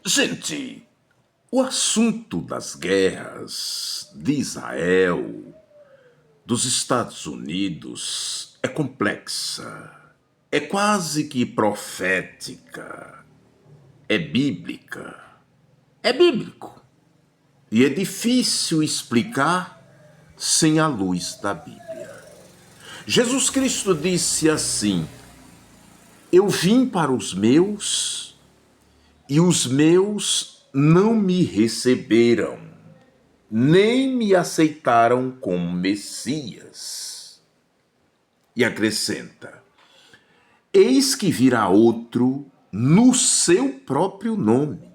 Gente, o assunto das guerras de Israel, dos Estados Unidos, é complexa, é quase que profética, é bíblica, é bíblico. E é difícil explicar sem a luz da Bíblia. Jesus Cristo disse assim: Eu vim para os meus e os meus não me receberam, nem me aceitaram como Messias. E acrescenta: Eis que virá outro no seu próprio nome,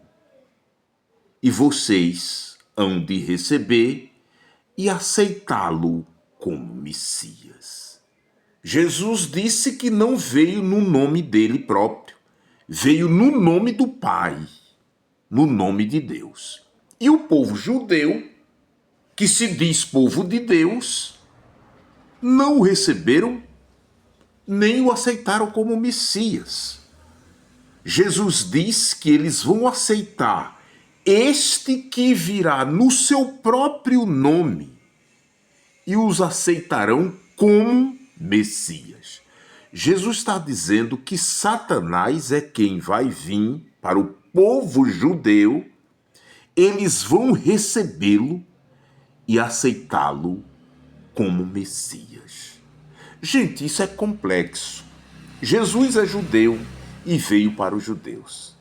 e vocês hão de receber e aceitá-lo como Messias. Jesus disse que não veio no nome dele próprio, veio no nome do Pai, no nome de Deus. E o povo judeu, que se diz povo de Deus, não o receberam nem o aceitaram como Messias. Jesus diz que eles vão aceitar este que virá no seu próprio nome e os aceitarão como Messias. Jesus está dizendo que Satanás é quem vai vir para o povo judeu, eles vão recebê-lo e aceitá-lo como Messias. Gente, isso é complexo. Jesus é judeu e veio para os judeus.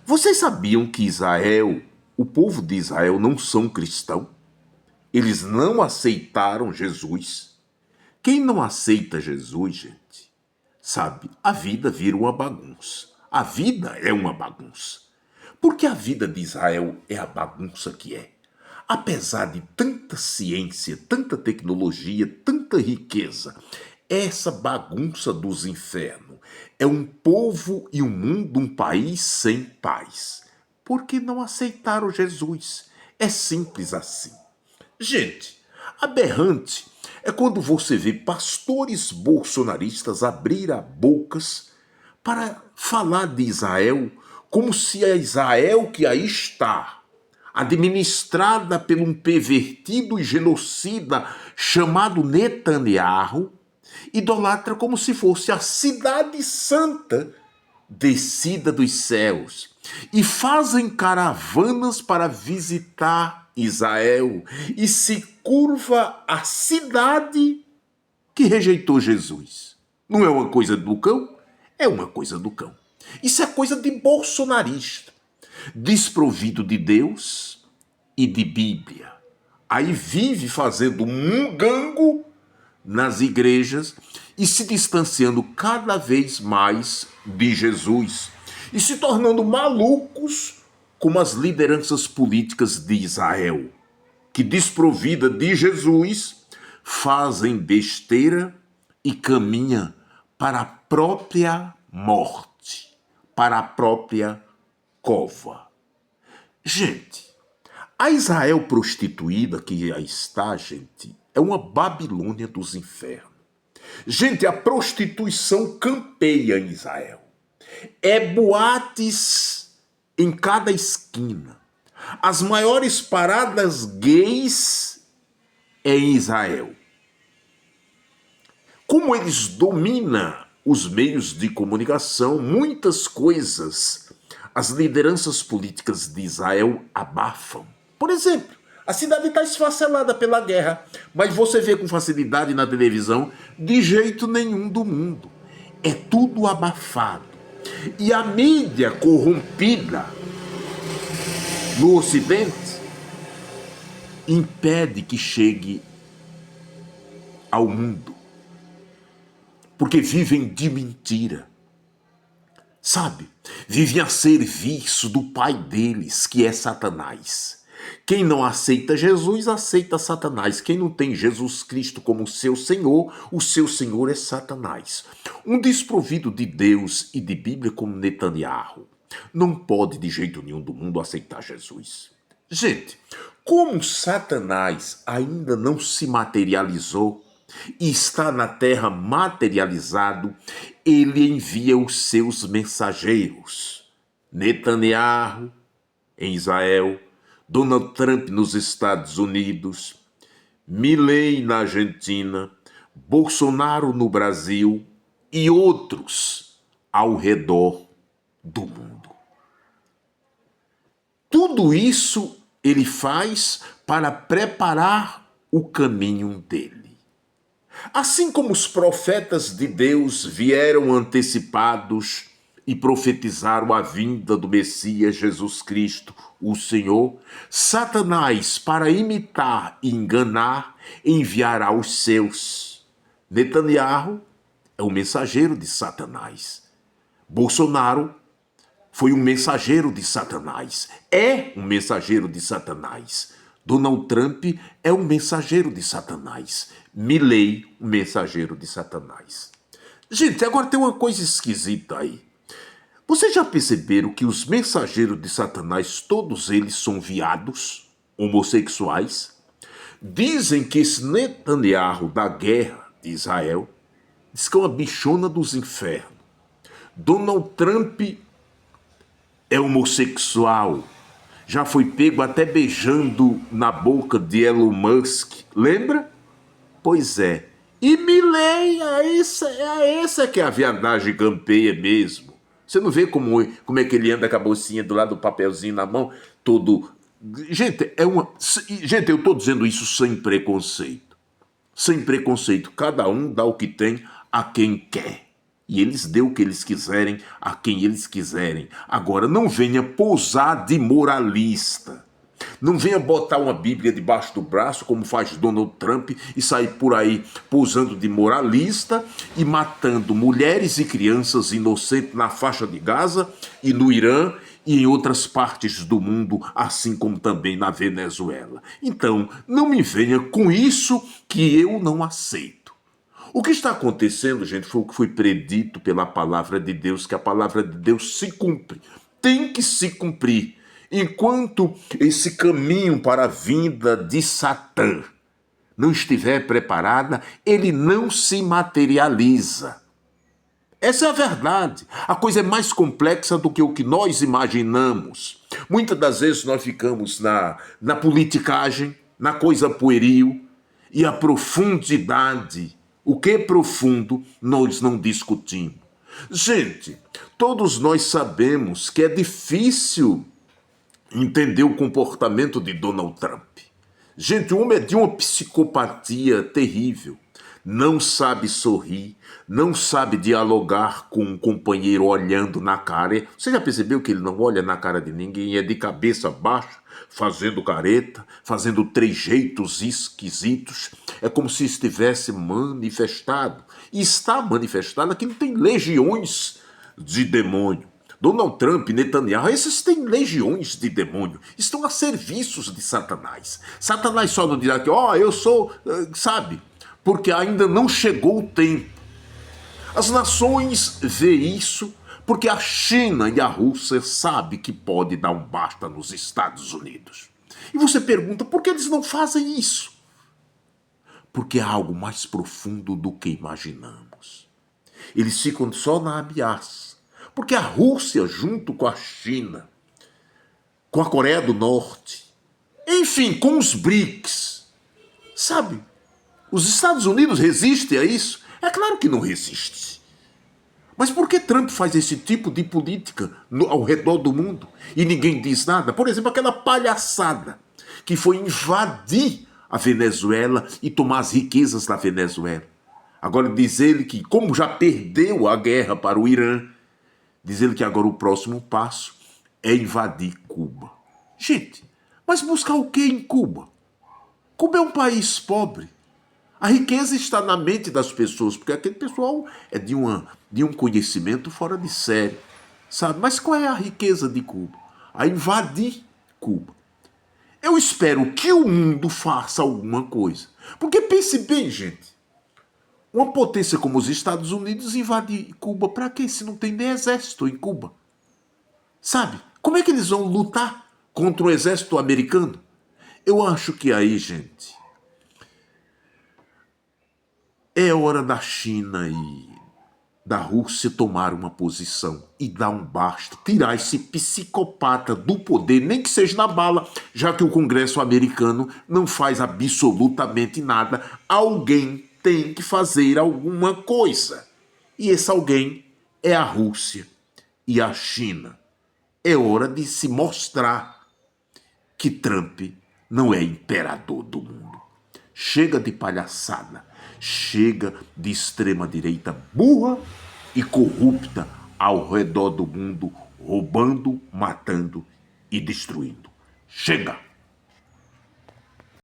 Vocês sabiam que Israel, o povo de Israel, não são cristãos? Eles não aceitaram Jesus. Quem não aceita Jesus, gente, sabe, a vida vira uma bagunça. A vida é uma bagunça. Porque a vida de Israel é a bagunça que é. Apesar de tanta ciência, tanta tecnologia, tanta riqueza, essa bagunça dos infernos é um povo e um mundo, um país sem paz. Porque não aceitaram Jesus. É simples assim. Gente, aberrante é quando você vê pastores bolsonaristas abrir a bocas para falar de Israel como se a Israel que aí está, administrada por um pervertido e genocida chamado Netanyahu, idolatra como se fosse a cidade santa descida dos céus, e fazem caravanas para visitar Israel e se curva à cidade que rejeitou Jesus. Não é uma coisa do cão? É uma coisa do cão. Isso é coisa de bolsonarista, desprovido de Deus e de Bíblia. Aí vive fazendo mungango nas igrejas e se distanciando cada vez mais de Jesus e se tornando malucos como as lideranças políticas de Israel, que desprovida de Jesus fazem besteira e caminham para a própria morte, para a própria cova. Gente, a Israel prostituída que aí está, gente, é uma Babilônia dos infernos. Gente, a prostituição campeia em Israel. É boates em cada esquina. As maiores paradas gays é em Israel. Como eles dominam os meios de comunicação, muitas coisas as lideranças políticas de Israel abafam. Por exemplo, a cidade está esfacelada pela guerra, mas você vê com facilidade na televisão, de jeito nenhum do mundo. É tudo abafado. E a mídia corrompida no Ocidente impede que chegue ao mundo. Porque vivem de mentira. Sabe? Vivem a serviço do pai deles, que é Satanás. Quem não aceita Jesus, aceita Satanás. Quem não tem Jesus Cristo como seu Senhor, o seu Senhor é Satanás. Um desprovido de Deus e de Bíblia como Netanyahu não pode de jeito nenhum do mundo aceitar Jesus. Gente, como Satanás ainda não se materializou e está na terra materializado, ele envia os seus mensageiros. Netanyahu, em Israel, Donald Trump nos Estados Unidos, Milei na Argentina, Bolsonaro no Brasil e outros ao redor do mundo. Tudo isso ele faz para preparar o caminho dele. Assim como os profetas de Deus vieram antecipados e profetizaram a vinda do Messias Jesus Cristo, o Senhor, Satanás, para imitar e enganar, enviará os seus. Netanyahu é o mensageiro de Satanás. Bolsonaro foi um mensageiro de Satanás. É um mensageiro de Satanás. Donald Trump é um mensageiro de Satanás. Milei, um mensageiro de Satanás. Gente, agora tem uma coisa esquisita aí. Vocês já perceberam que os mensageiros de Satanás, todos eles são viados, homossexuais? Dizem que esse Netanyahu da guerra de Israel diz que é uma bichona dos infernos. Donald Trump é homossexual. Já foi pego até beijando na boca de Elon Musk. Lembra? Pois é. E Milei, essa que é a viadagem campeia mesmo. Você não vê como é que ele anda com a bolsinha do lado do papelzinho na mão, todo... Gente, Gente, eu estou dizendo isso sem preconceito. Sem preconceito. Cada um dá o que tem a quem quer. E eles dão o que eles quiserem a quem eles quiserem. Agora, não venha pousar de moralista. Não venha botar uma Bíblia debaixo do braço, como faz Donald Trump, e sair por aí pousando de moralista e matando mulheres e crianças inocentes na faixa de Gaza e no Irã e em outras partes do mundo, assim como também na Venezuela. Então, não me venha com isso que eu não aceito. O que está acontecendo, gente, foi o que foi predito pela palavra de Deus, que a palavra de Deus se cumpre. Tem que se cumprir. Enquanto esse caminho para a vinda de Satã não estiver preparada, ele não se materializa. Essa é a verdade. A coisa é mais complexa do que o que nós imaginamos. Muitas das vezes nós ficamos na politicagem, na coisa pueril, e a profundidade, o que é profundo, nós não discutimos. Gente, todos nós sabemos que é difícil entender o comportamento de Donald Trump. Gente, o homem é de uma psicopatia terrível. Não sabe sorrir, não sabe dialogar com um companheiro olhando na cara. Você já percebeu que ele não olha na cara de ninguém? É de cabeça baixa, fazendo careta, fazendo trejeitos esquisitos. É como se estivesse manifestado. E está manifestado aqui, não tem legiões de demônio. Donald Trump, Netanyahu, esses têm legiões de demônio, estão a serviços de Satanás. Satanás só não dirá que, eu sou, sabe, porque ainda não chegou o tempo. As nações veem isso porque a China e a Rússia sabem que pode dar um basta nos Estados Unidos. E você pergunta, por que eles não fazem isso? Porque é algo mais profundo do que imaginamos. Eles ficam só na ameaça. Porque a Rússia, junto com a China, com a Coreia do Norte, enfim, com os BRICS, sabe, os Estados Unidos resistem a isso? É claro que não resiste. Mas por que Trump faz esse tipo de política ao redor do mundo e ninguém diz nada? Por exemplo, aquela palhaçada que foi invadir a Venezuela e tomar as riquezas da Venezuela. Agora diz ele que, como já perdeu a guerra para o Irã, diz ele que agora o próximo passo é invadir Cuba. Gente, mas buscar o que em Cuba? Cuba é um país pobre. A riqueza está na mente das pessoas, porque aquele pessoal é de um conhecimento fora de série, sabe? Mas qual é a riqueza de Cuba? A invadir Cuba. Eu espero que o mundo faça alguma coisa. Porque pense bem, gente. Uma potência como os Estados Unidos invade Cuba para quê? Se não tem nem exército em Cuba. Sabe? Como é que eles vão lutar contra o exército americano? Eu acho que aí, gente, é hora da China e da Rússia tomar uma posição e dar um basta, tirar esse psicopata do poder, nem que seja na bala, já que o Congresso americano não faz absolutamente nada. Alguém tem que fazer alguma coisa. E esse alguém é a Rússia e a China. É hora de se mostrar que Trump não é imperador do mundo. Chega de palhaçada, chega de extrema-direita burra e corrupta ao redor do mundo, roubando, matando e destruindo. Chega!